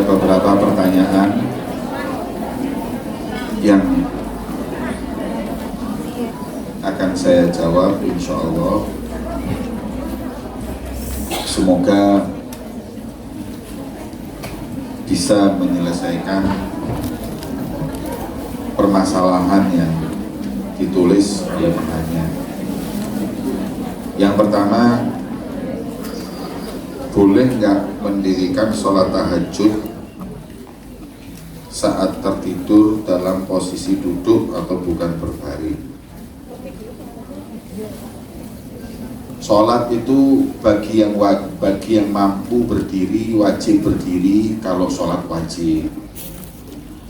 beberapa pertanyaan yang akan saya jawab, insya Allah. Semoga bisa menyelesaikan permasalahan yang ditulis oleh penanya. Yang pertama, boleh nggak mendirikan sholat tahajud saat tertidur dalam posisi duduk atau bukan berbaring? Sholat itu bagi yang mampu berdiri, wajib berdiri kalau sholat wajib.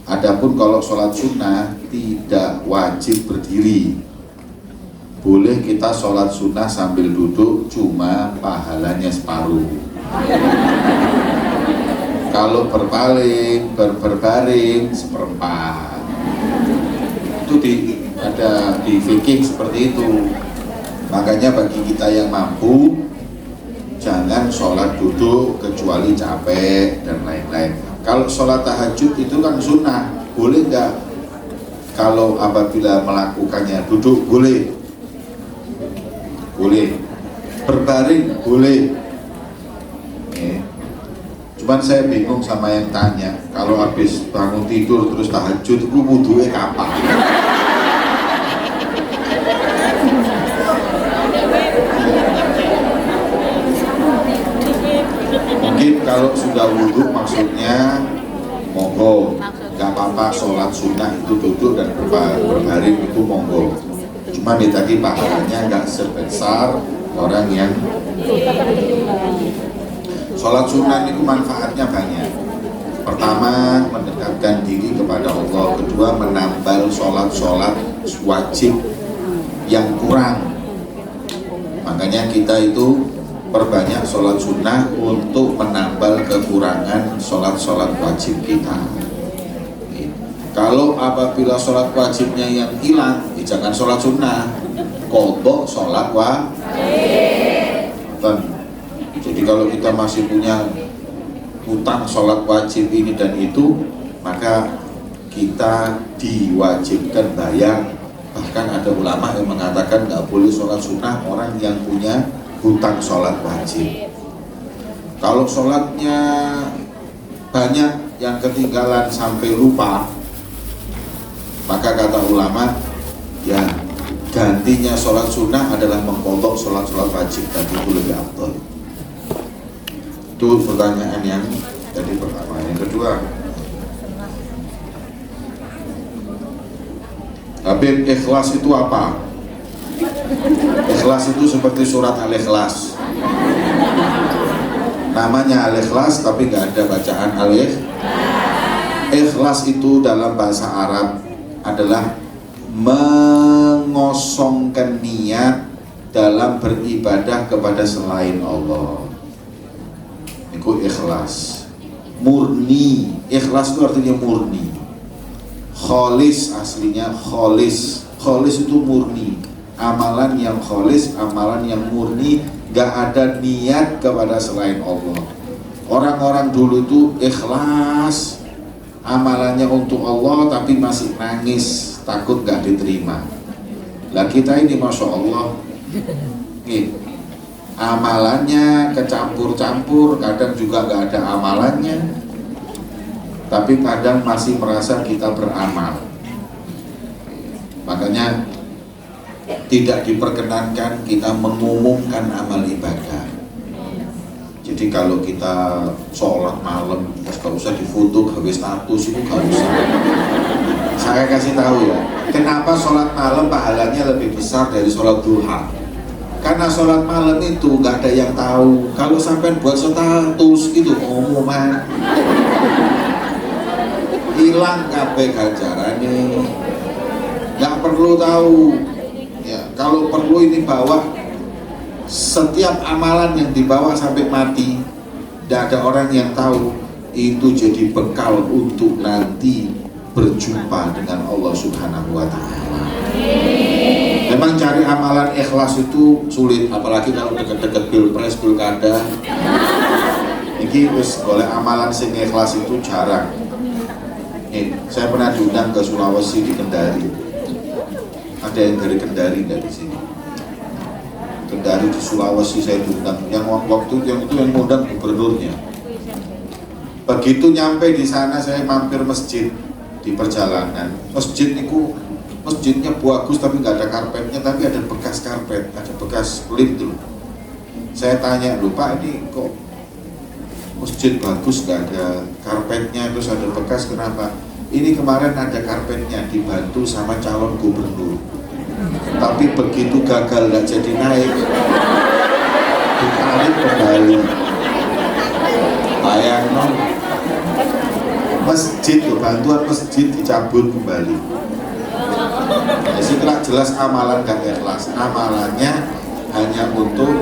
Adapun kalau sholat sunnah tidak wajib berdiri. Boleh kita sholat sunnah sambil duduk, cuma pahalanya separuh. Kalau berbaring seperempat. Itu ada di fikih seperti itu. Makanya bagi kita yang mampu, jangan sholat duduk kecuali capek dan lain-lain. Kalau sholat tahajud itu kan sunnah, boleh nggak? Kalau apabila melakukannya duduk boleh, boleh. Berbaring boleh. Cuman saya bingung sama yang tanya, kalau habis bangun tidur terus tahajud, itu wudunya kapan? Mungkin kalau sudah wudhu maksudnya monggo, nggak apa-apa sholat sunnah itu duduk dan berbaring itu monggo. Cuma tadi pahalanya nggak sebesar orang yang sholat sunnah itu manfaatnya banyak. Pertama, mendekatkan diri kepada Allah. Kedua, menambal sholat-sholat wajib yang kurang. Makanya kita itu perbanyak sholat sunnah untuk menambal kekurangan sholat-sholat wajib kita. Kalau apabila sholat wajibnya yang hilang, jangan sholat sunnah, qadha sholat wajib. Jadi kalau kita masih punya hutang sholat wajib ini dan itu, maka kita diwajibkan bayar. Bahkan ada ulama yang mengatakan nggak boleh sholat sunnah orang yang punya hutang sholat wajib. Kalau sholatnya banyak yang ketinggalan sampai lupa, maka kata ulama, ya gantinya sholat sunnah adalah mengqadha sholat-sholat wajib, dan itu lebih afdal. Itu pertanyaan yang tadi pertama. Yang kedua, Habib, ikhlas itu apa? Ikhlas itu seperti surat Al-Ikhlas. Namanya Al-Ikhlas tapi nggak ada bacaan alif. Ikhlas itu dalam bahasa Arab adalah mengosongkan niat dalam beribadah kepada selain Allah. Itu ikhlas. Murni. Ikhlas itu artinya murni. Kholis aslinya kholis. Kholis itu murni. Amalan yang kholis, amalan yang murni, gak ada niat kepada selain Allah. Orang-orang dulu itu ikhlas, amalannya untuk Allah tapi masih nangis, takut gak diterima. Lah kita ini Masya Allah, amalannya kecampur-campur, kadang juga gak ada amalannya, tapi kadang masih merasa kita beramal. Makanya tidak diperkenankan kita mengumumkan amal ibadah. Jadi kalau kita sholat malam, gak usah difoto, habis status, itu gak usah. Saya kasih tahu ya, kenapa sholat malam pahalanya lebih besar dari sholat duha. Karena sholat malam itu gak ada yang tahu. Kalau sampai buat status itu omongan, hilang kabeh ganjarannya. Gak perlu tahu. Ya, kalau perlu ini bawa setiap amalan yang dibawa sampai mati, tidak ada orang yang tahu. Itu jadi bekal untuk nanti berjumpa dengan Allah Subhanahu wa Ta'ala. Memang cari amalan ikhlas itu sulit, apalagi kalau dekat-dekat pilpres, pilkada. Ini Iki wis golek amalan sing ikhlas itu jarang. Saya pernah diundang ke Sulawesi di Kendari. Ada yang dari Kendari nggak di sini? Kendari di Sulawesi saya diundang. Yang waktu yang itu yang undang gubernurnya. Begitu nyampe di sana saya mampir masjid di perjalanan. Masjid itu masjidnya bagus tapi nggak ada karpetnya, tapi ada bekas karpet, ada bekas lip tuh. Saya tanya, lupa ini kok masjid bagus nggak ada karpetnya, terus ada bekas, kenapa? Ini kemarin ada karpetnya dibantu sama calon gubernur, tapi begitu gagal nggak jadi naik, ditarik kembali. Bayangno, masjid tuh, bantuan masjid dicabut kembali. Nah, setelah jelas amalan gak ikhlas, amalannya hanya untuk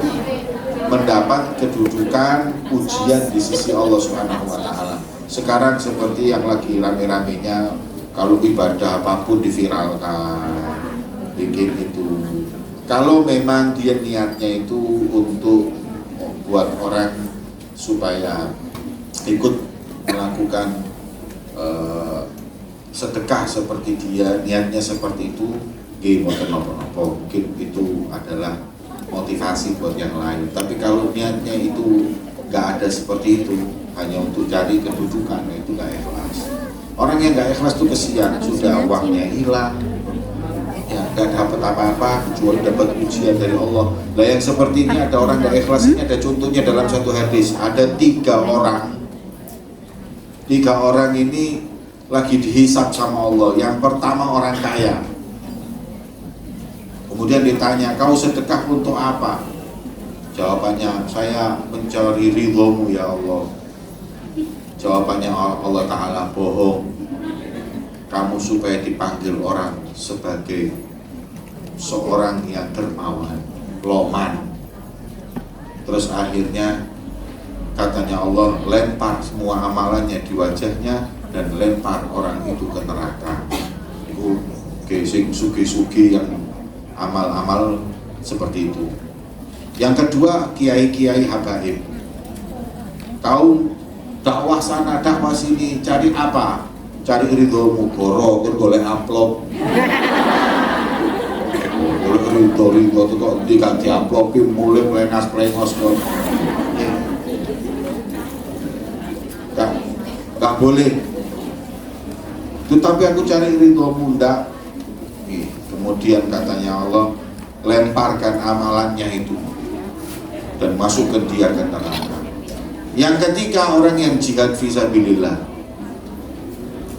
mendapat kedudukan ujian di sisi Allah Subhanahu wa Ta'ala. Sekarang seperti yang lagi rame-ramenya, kalau ibadah apapun diviralkan, bikin itu. Kalau memang dia niatnya itu untuk buat orang supaya ikut melakukan sedekah seperti dia, niatnya seperti itu, mungkin itu adalah motivasi buat yang lain. Tapi kalau niatnya itu nggak ada seperti itu, hanya untuk cari kedudukan, itu nggak ikhlas. Orang yang nggak ikhlas itu kesian, sudah uangnya hilang, ya nggak dapat apa-apa kecuali dapat ujian dari Allah. Nah yang seperti ini ada orang nggak ikhlas, ini ada contohnya dalam satu hadis. Ada tiga orang ini lagi dihisap sama Allah. Yang pertama orang kaya. Kemudian ditanya, kau sedekah untuk apa? Jawabannya, saya mencari ridhomu ya Allah. Jawabannya Allah Ta'ala, bohong. Kamu supaya dipanggil orang sebagai seorang yang dermawan, loman. Terus akhirnya katanya Allah, lempar semua amalannya di wajahnya dan lempar orang itu ke neraka. Itu gesing sugi-sugi yang amal-amal seperti itu. Yang kedua, kiai-kiai habaib. Kau dakwah sana, dakwah sini, cari apa? Cari ridhomu, goro, golek amplop. Ridho itu kok diganti amplopi, mulai melenas plengos kok. Gak boleh. Tetapi aku cari ridhomu, ndak. Kemudian katanya Allah, lemparkan amalannya itu dan masukkan dia ke neraka. Yang ketiga, orang yang jihad fisabilillah.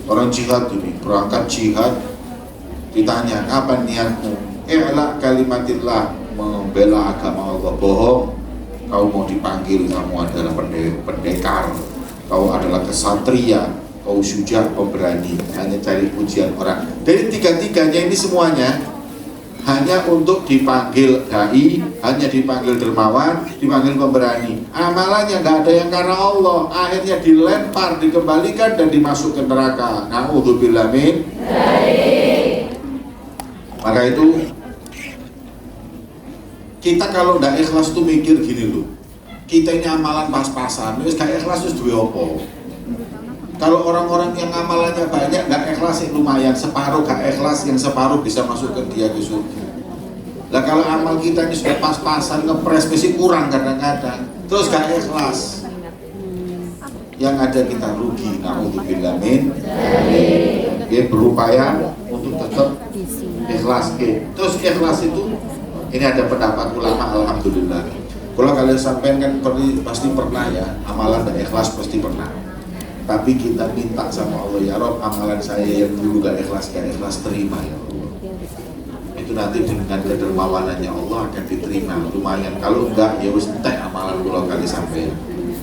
Orang jihad ini berangkat jihad, ditanya apa niatmu? I'la kalimatillah, membela agama Allah. Bohong, kau mau dipanggil, kamu adalah pendekar, kau adalah kesatria, kau syuja, pemberani, hanya cari pujian orang. Dari tiga-tiganya ini semuanya hanya untuk dipanggil dai, hanya dipanggil dermawan, dipanggil pemberani. Amalannya nggak ada yang karena Allah, akhirnya dilempar, dikembalikan dan dimasukkan neraka. Na'udzubillah min. Maka itu kita kalau nggak ikhlas tuh mikir gini loh, kita ini amalan pas-pasan, terus gak ikhlas terus duwe opo. Kalau orang-orang yang amalannya banyak gak ikhlas lumayan, separuh gak ikhlas, yang separuh bisa masukkan dia ke surga. Nah kalau amal kita ini sudah pas-pasan, ngepres mesti kurang kadang-kadang, terus gak ikhlas, yang ada kita rugi. Na'udzubillah min. Dia berupaya untuk tetap ikhlas. Terus ikhlas itu, ini ada pendapat ulama, alhamdulillah. Kalau kalian sampaikan kan pasti pernah ya, amalan dan ikhlas pasti pernah. Tapi kita minta sama Allah, ya Rob, amalan saya yang dulu gak ikhlas terima ya Allah. Itu nanti dengan kedermawanannya Allah akan diterima, lumayan. Kalau enggak, ya wis entek amalan kalau kali sampai.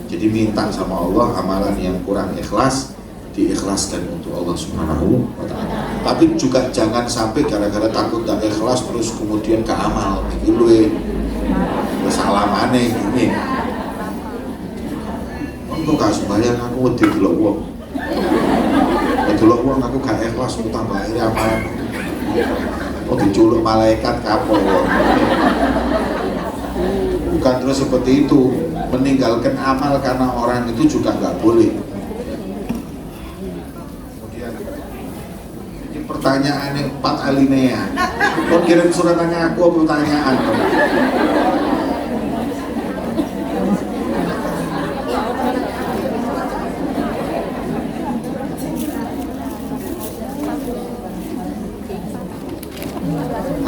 Jadi minta sama Allah, amalan yang kurang ikhlas diikhlaskan untuk Allah Subhanahu wa Ta'ala. Tapi juga jangan sampai gara-gara takut gak ikhlas terus kemudian ke amal. Itu kesalamane ini. Aku gak sembahyang, aku wedi delok wong. Delok wong aku gak ikhlas, aku tambah akhirnya amalan. Oh diculuk malaikat kapok. bukan terus seperti itu. Meninggalkan amal karena orang itu juga nggak boleh. Kemudian ini pertanyaannya 4 alinea. Kau kirim surat tanya aku apa pertanyaan?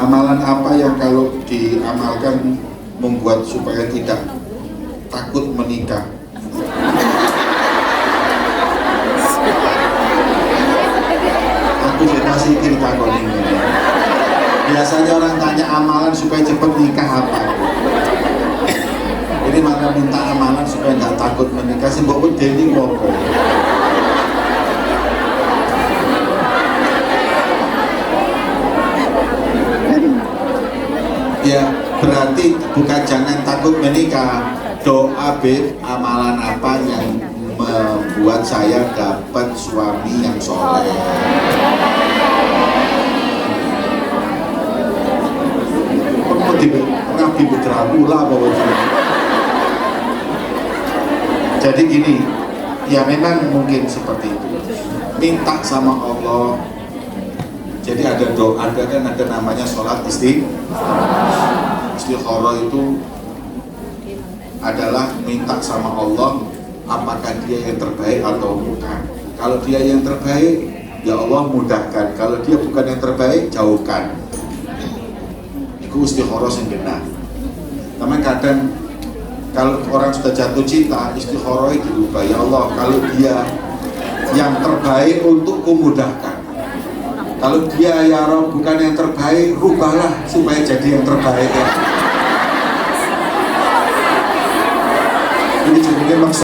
Amalan apa yang kalau diamalkan membuat supaya tidak takut menikah? Aku masih cerita kok ini. Biasanya orang tanya amalan supaya cepat nikah apa? Ini mana minta amalan supaya nggak takut menikah sih, bawa Denny ngomong. Ya berarti bukan jangan takut menikah. Doa amalan apa yang membuat saya dapat suami yang soleh? Nabi Bedragula bahwa jadi gini, ya memang mungkin seperti itu. Minta sama Allah. Jadi ada doa, ada namanya sholat istikharah itu adalah minta sama Allah apakah dia yang terbaik atau bukan. Kalau dia yang terbaik, ya Allah mudahkan. Kalau dia bukan yang terbaik, jauhkan. Itu istikharah yang benar. Karena kadang kalau orang sudah jatuh cinta, istikharah itu dirubah. Ya Allah, kalau dia yang terbaik untukku mudahkan. Kalau dia ya Rob bukan yang terbaik, rubahlah supaya jadi yang terbaik ya. Ini sebenarnya maksud